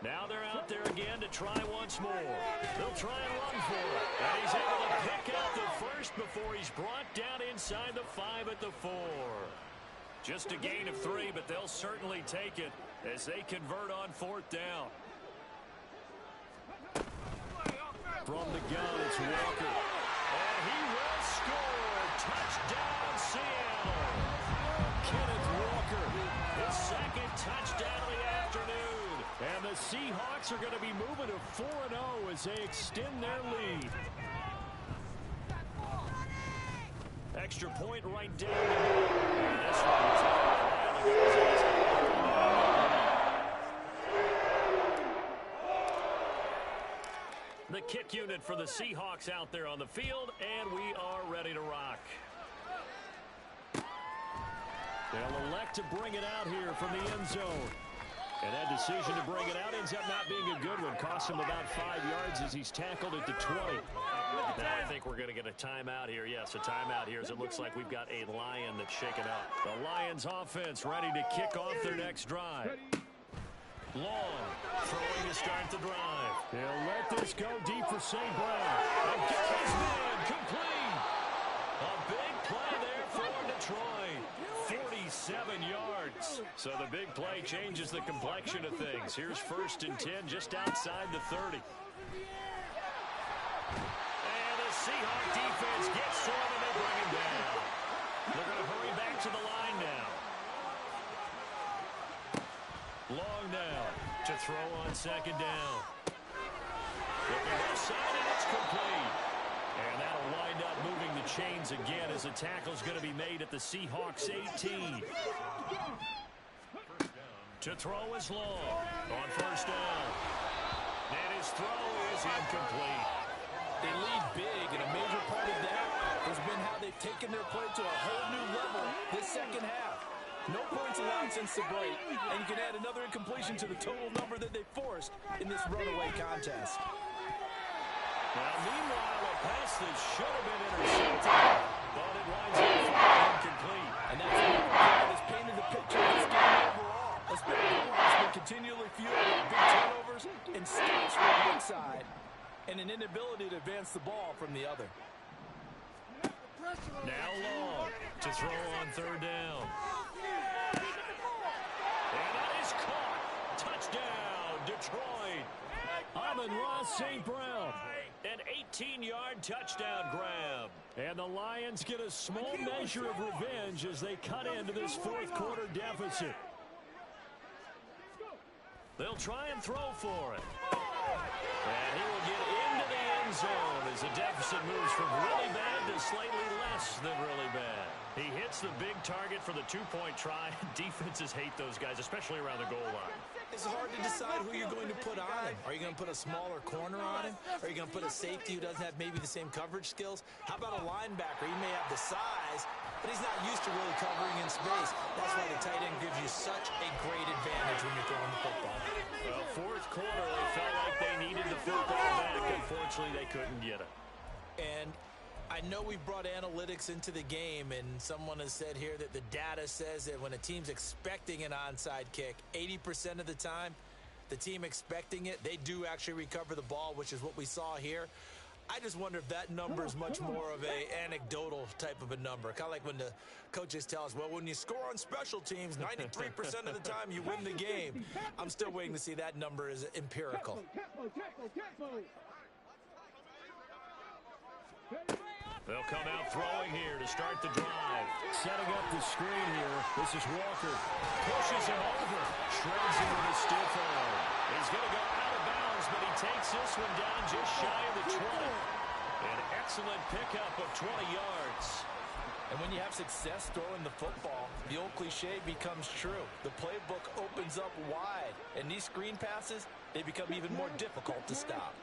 Now they're out there again to try once more. They'll try and run for it. And he's able to pick out the first before he's brought down inside the 5 at the 4. Just a gain of 3, but they'll certainly take it as they convert on 4th down. From the gun, it's Walker. And he will score. Touchdown, Seattle. Kenneth Walker, his 2nd touchdown of the afternoon. And the Seahawks are going to be moving to 4-0 as they extend their lead. Extra point right down. And this one was the kick unit for the Seahawks out there on the field, and we are ready to rock. They'll elect to bring it out here from the end zone. And that decision to bring it out ends up not being a good one. Cost him about 5 yards as he's tackled at the 20. Now I think we're going to get a timeout here. Yes, a timeout here as it looks like we've got a Lion that's shaken up. The Lions offense ready to kick off their next drive. Long, throwing to start the drive. They'll let this go deep for St. Brown. And Gary's man, complete. A big play there for Detroit. 47 yards. So the big play changes the complexion of things. Here's 1st and 10 just outside the 30. And the Seahawk defense gets to him and they bring him down. They're going to hurry back to the line now. Long now to throw on 2nd down. Looking left side and it's complete. And that'll wind up moving the chains again as the tackle's going to be made at the Seahawks 18. To throw is Long on 1st down. And his throw is incomplete. They lead big, and a major part of that has been how they've taken their play to a whole new level this second half. No points allowed since the break, and you can add another incompletion to the total number that they forced in this runaway contest. Now, meanwhile, a pass that should have been intercepted, but it winds up falling incomplete. And that's another play that has painted the picture of this game overall. A spectacle that's been continually fueled by big turnovers and stops from one side, and an inability to advance the ball from the other. Now Long to throw on third down. And that is caught. Touchdown, Detroit. Amon-Ra St. Brown. An 18-yard touchdown grab. And the Lions get a small measure of revenge as they cut into this fourth quarter deficit. They'll try and throw for it. And he will get into the end zone as the deficit moves from really bad to slightly less than really bad. He hits the big target for the two-point try. Defenses hate those guys, especially around the goal line. It's hard to decide who you're going to put on him. Are you going to put a smaller corner on him? Are you going to put a safety who doesn't have maybe the same coverage skills? How about a linebacker? He may have the size, but he's not used to really covering in space. That's why the tight end gives you such a great advantage when you're throwing the football. Well, fourth quarter, they felt like they needed the football back. Unfortunately, they couldn't get it. And I know we brought analytics into the game, and someone has said here that the data says that when a team's expecting an onside kick, 80% of the time, the team expecting it, they do actually recover the ball, which is what we saw here. I just wonder if that number is much more of a anecdotal type of a number. Kind of like when the coaches tell us, well, when you score on special teams, 93% of the time you win the game. I'm still waiting to see that number is empirical. They'll come out throwing here to start the drive. Setting up the screen here. This is Walker. Pushes him over. Shreds him with a stiff arm. He's going to go out of bounds, but he takes this one down just shy of the 20. An excellent pickup of 20 yards. And when you have success throwing the football, the old cliche becomes true. The playbook opens up wide. And these screen passes, they become even more difficult to stop.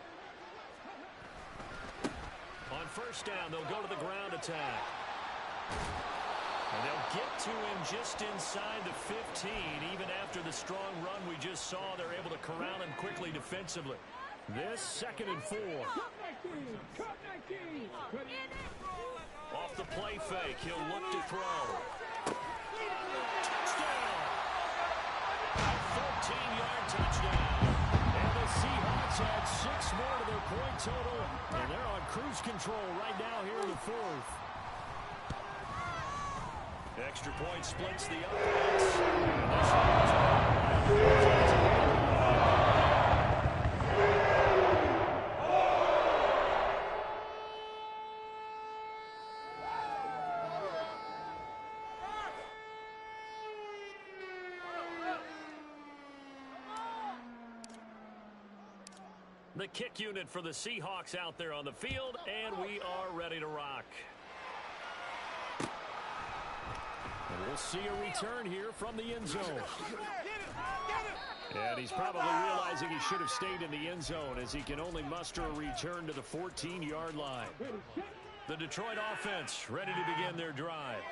On first down, they'll go to the ground attack. And they'll get to him just inside the 15. Even after the strong run we just saw, they're able to corral him quickly defensively. This 2nd and 4. Off the play fake, he'll look to throw. Touchdown! A 14-yard touchdown. And the Seahawks add 6 more to their point total, and they're on cruise control right now here in the fourth. Extra point splits the offense. The kick unit for the Seahawks out there on the field, and we are ready to rock. And we'll see a return here from the end zone. And he's probably realizing he should have stayed in the end zone as he can only muster a return to the 14-yard line. The Detroit offense ready to begin their drive.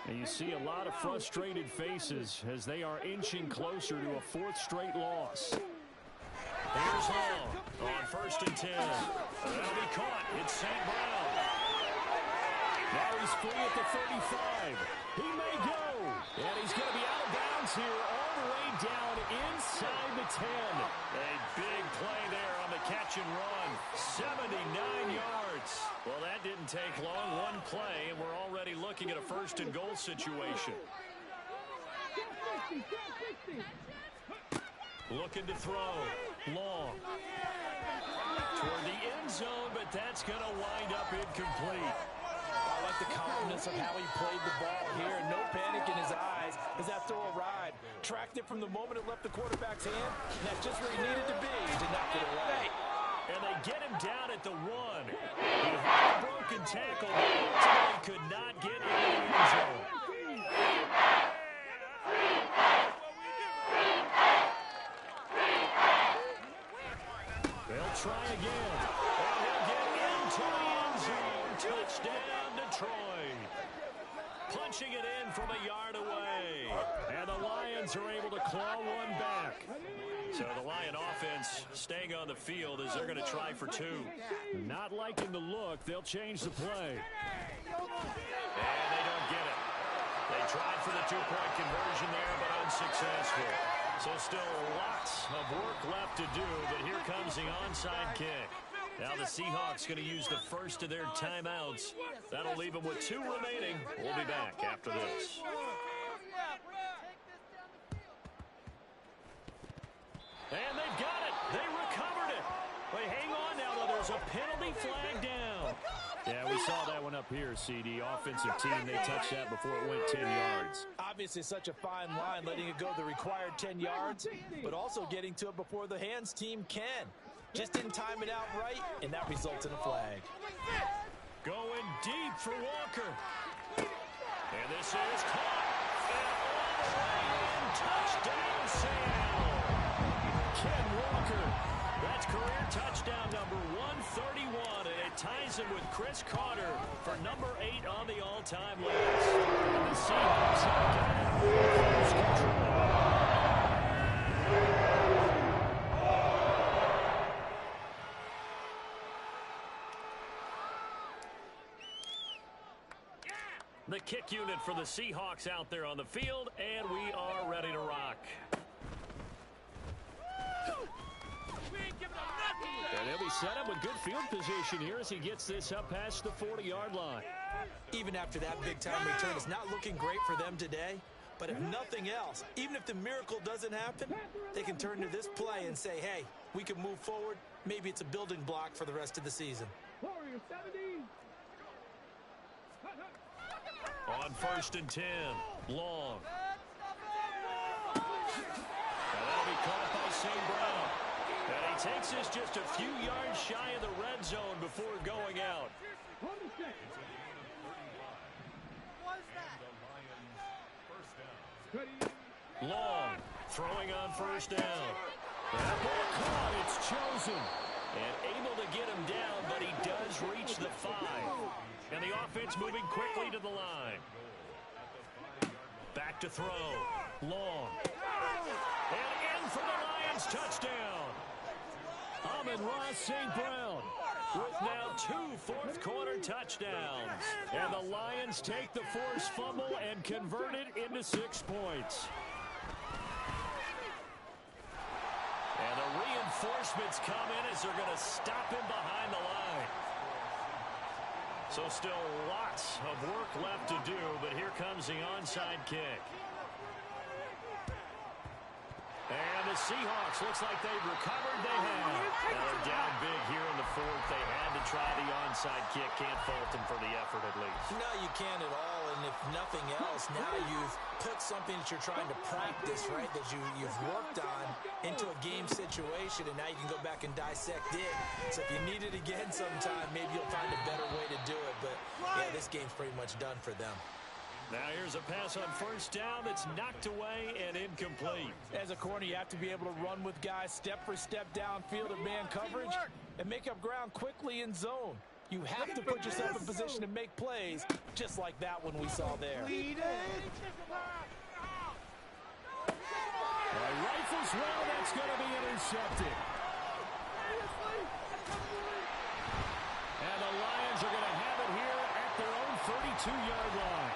And you see a lot of frustrated faces as they are inching closer to a 4th straight loss. Here's Long on 1st and 10. That'll be caught. It's St. Brown. Now he's free at the 35. He may go. And he's going to be out of bounds here all the way down inside the 10. A big play there on the catch and run. 79 yards. Well, that didn't take long. One play, and we're already looking at a 1st and goal situation. Looking to throw. Long. Toward the end zone, but that's going to wind up incomplete. I like the calmness of how he played the ball here. No panic in his eyes as that throw arrived. Tracked it from the moment it left the quarterback's hand, and that's just where he needed to be to knock it away. And they get him down at the 1. He had a broken tackle, but ultimately could not get into the end zone. They'll try again. And he'll get into the end zone. Touchdown, Detroit. Punching it in from a yard away. And the Lions are able to claw one back. So the Lion offense staying on the field as they're going to try for two. Not liking the look. They'll change the play. And they don't get it. They tried for the two-point conversion there, but unsuccessful. So still lots of work left to do, but here comes the onside kick. Now the Seahawks going to use the first of their timeouts. That'll leave them with two remaining. We'll be back after this. And they've got it. They recovered it. Wait, hang on now, though. There's a penalty flag down. Yeah, we saw that one up here, CD. Offensive team, they touched that before it went 10 yards. Obviously such a fine line, letting it go the required 10 yards, but also getting to it before the hands team can. Just didn't time it out right, and that results in a flag. Going deep for Walker. And this is caught. And all the way in. Touchdown, Sam. Ken Walker. That's career touchdown number 131, and it ties him with Chris Carter for number 8 on the all-time list. And the Seahawks have first control. The kick unit for the Seahawks out there on the field, and we are ready to rock. And he'll be set up with good field position here as he gets this up past the 40-yard line. Even after that big-time return, it's not looking great for them today. But if nothing else, even if the miracle doesn't happen, they can turn to this play and say, hey, we can move forward. Maybe it's a building block for the rest of the season. On 1st and 10, long. And that'll be caught by St. Brown. And he takes this just a few yards shy of the red zone before going out. Long, throwing on 1st down. That ball caught, it's chosen. And able to get him down, but he does reach the 5. And the offense moving quickly to the line. Back to throw. Long. And in for the Lions touchdown. Amon-Ra St. Brown with now 2 fourth-quarter touchdowns. And the Lions take the forced fumble and convert it into 6 points. And the reinforcements come in as they're going to stop him behind the line. So still lots of work left to do, but here comes the onside kick. And the Seahawks, looks like they've recovered. They have. They're down big here in the 4th. They had to try the onside kick. Can't fault them for the effort, at least. No, you can't at all. And if nothing else, now you've put something that you're trying to practice, right, that you've worked on into a game situation, and now you can go back and dissect it. So if you need it again sometime, maybe you'll find a better way to do it. But, yeah, this game's pretty much done for them. Now here's a pass on 1st down that's knocked away and incomplete. As a corner, you have to be able to run with guys step for step downfield in man coverage and make up ground quickly in zone. You have to put yourself in position to make plays, just like that one we saw there. Rifles well, that's going to be intercepted. And the Lions are going to have it here at their own 32-yard line.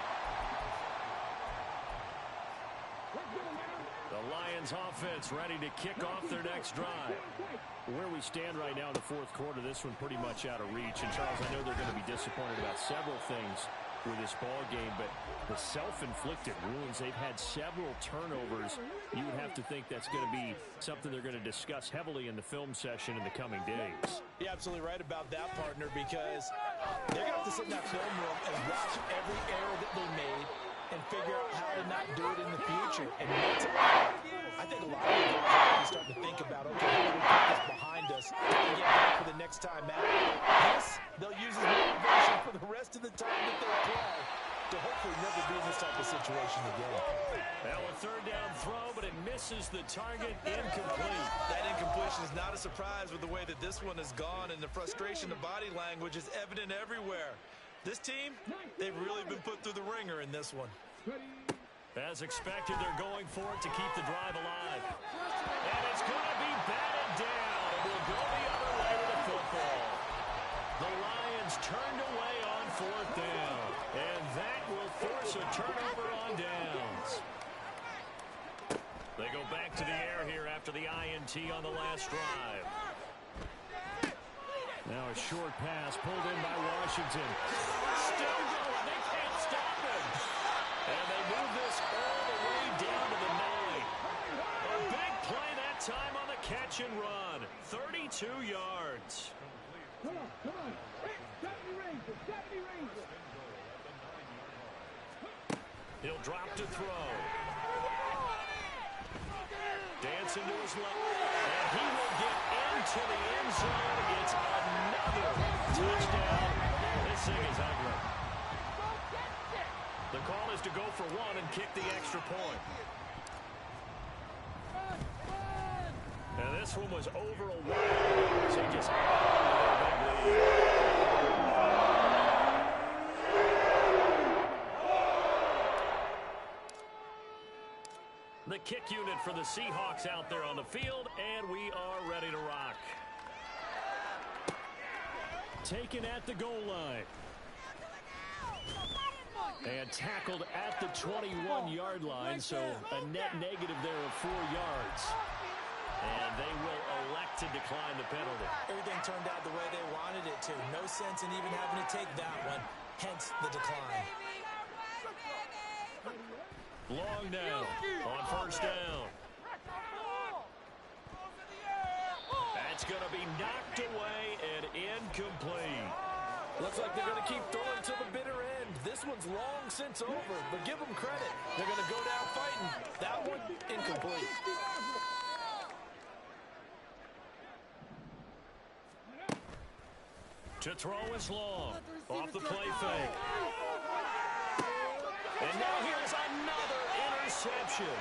The Lions offense ready to kick off their next drive. Where we stand right now in the 4th quarter, this one pretty much out of reach. And, Charles, I know they're going to be disappointed about several things with this ball game, but the self-inflicted wounds, they've had several turnovers. You would have to think that's going to be something they're going to discuss heavily in the film session in the coming days. You're absolutely right about that, partner, because they're going to have to sit in that film room and watch every error that they made and figure out how to not do it in the future. And I think a lot of them are starting to think about, okay, how do we put this behind us and get back for the next time out? This, they'll use as motivation for the rest of the time that they play to hopefully never be in this type of situation again. Now a 3rd down throw, but it misses the target, incomplete. That incompletion is not a surprise with the way that this one has gone, and the frustration, the body language is evident everywhere. This team, they've really been put through the ringer in this one. As expected, they're going for it to keep the drive alive. And it's going to be batted down. It will go the other way with the football. The Lions turned away on 4th down. And that will force a turnover on downs. They go back to the air here after the INT on the last drive. Now a short pass pulled in by Washington. Still going. They can't stop him. And they move this all the way down to the 9. A big play that time on the catch and run. 32 yards. Come on. 70 Rangers. He'll drop to throw. Dancing to his left. And he will get into the end zone. It's another touchdown. This thing is ugly. The call is to go for 1 and kick the extra point. And this one was over a while. So he just added a big lead. The kick unit for the Seahawks out there on the field, and we are ready to rock. Taken at the goal line. And tackled at the 21-yard line, so a net negative there of 4 yards. And they will elect to decline the penalty. Everything turned out the way they wanted it to. No sense in even having to take that one, hence the decline. Long down on 1st down. That's going to be knocked away and incomplete. Looks like they're going to keep throwing to the bitter end. This one's long since over, but give them credit. They're going to go down fighting. That one, incomplete. To throw is long. Off the play fake. And now here's another interception.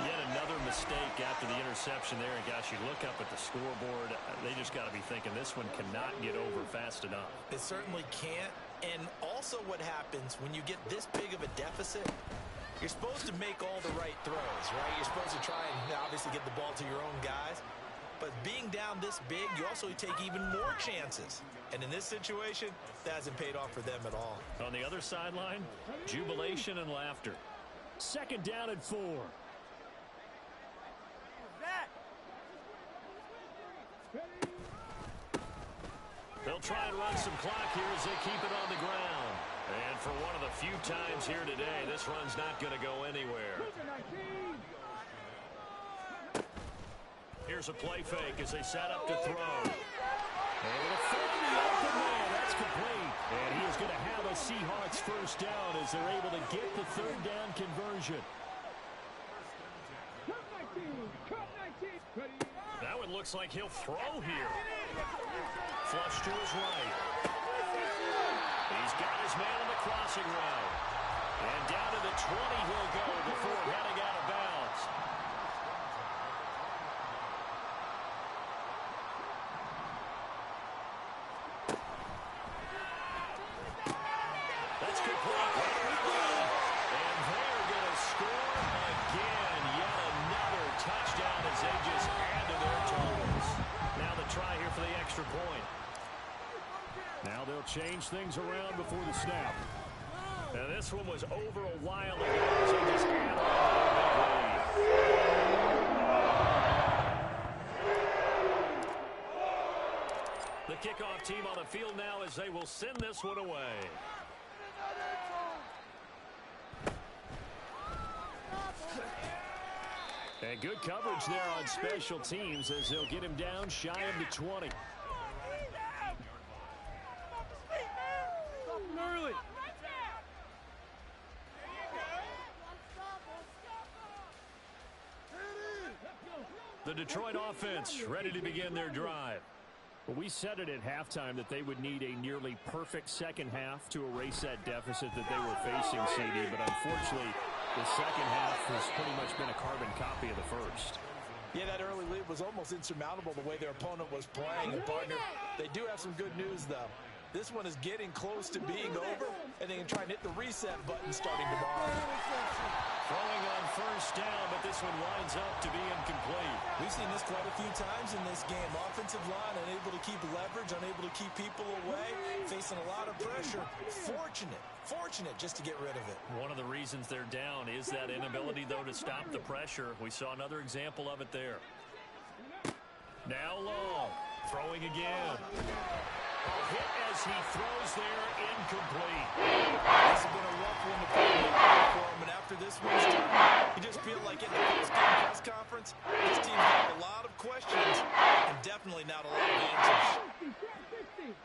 Yet another mistake after the interception there. And gosh, you look up at the scoreboard, they just got to be thinking this one cannot get over fast enough. It certainly can't. And also what happens when you get this big of a deficit, you're supposed to make all the right throws, right? You're supposed to try and obviously get the ball to your own guys. But being down this big, you also take even more chances. And in this situation, that hasn't paid off for them at all. On the other sideline, jubilation and laughter. 2nd down and 4. They'll try and run some clock here as they keep it on the ground. And for one of the few times here today, this run's not going to go anywhere. Here's a play fake as they set up to throw. And a 40-yard man. That's complete. And he is going to have a Seahawks 1st down as they're able to get the 3rd down conversion. Now it looks like he'll throw here. Flush to his right. He's got his man on the crossing route. And down to the 20 he'll go before heading out of bounds. That's complete. And they're going to score again. Yet another touchdown as they just add to their totals. Now the try here for the extra point. Now they'll change things around before the snap. And this one was over a while ago. So they just add on to the big lead. The kickoff team on the field now as they will send this one away. And good coverage there on special teams as they'll get him down shy of the 20. The Detroit offense ready to begin their drive. Well, we said it at halftime that they would need a nearly perfect second half to erase that deficit that they were facing, CD. But unfortunately, the second half has pretty much been a carbon copy of the first. Yeah, that early lead was almost insurmountable the way their opponent was playing. And partner, they do have some good news, though. This one is getting close to being over, and they can try and hit the reset button starting tomorrow. Throwing on first down, but this one winds up to be incomplete. We've seen this quite a few times in this game. Offensive line unable to keep leverage, unable to keep people away, facing a lot of pressure. Fortunate just to get rid of it. One of the reasons they're down is that inability, though, to stop the pressure. We saw another example of it there. Now long, throwing again. A hit as he throws there, incomplete. This has been a rough one to play for him, and after this one's done, you just feel like in the post-game press conference, this team's got a lot of questions and definitely not a lot of answers. 60.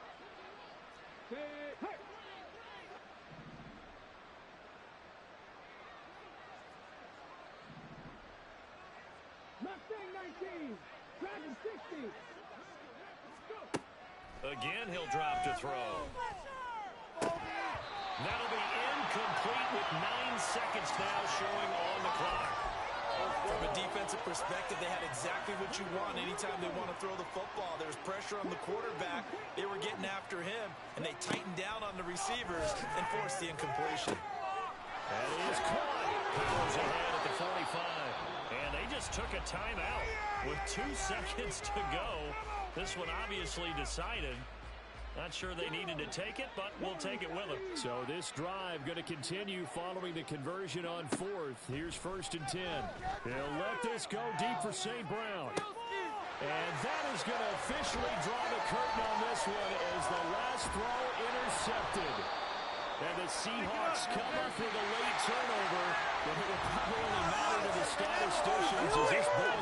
Mustang 19. Dragon 60. Again, he'll drop to throw. That'll be incomplete with 9 seconds now showing on the clock. From a defensive perspective, they had exactly what you want anytime they want to throw the football. There's pressure on the quarterback. They were getting after him, and they tightened down on the receivers and forced the incompletion. That is caught. Goes ahead at the 45. And they just took a timeout with 2 seconds to go. This one obviously decided. Not sure they needed to take it, but we'll take it with them. So this drive going to continue following the conversion on 4th. Here's 1st and 10. He'll let this go deep for St. Brown. And that is going to officially draw the curtain on this one as the last throw intercepted. And the Seahawks come up with a late turnover, but it will probably only matter to the statisticians as this ball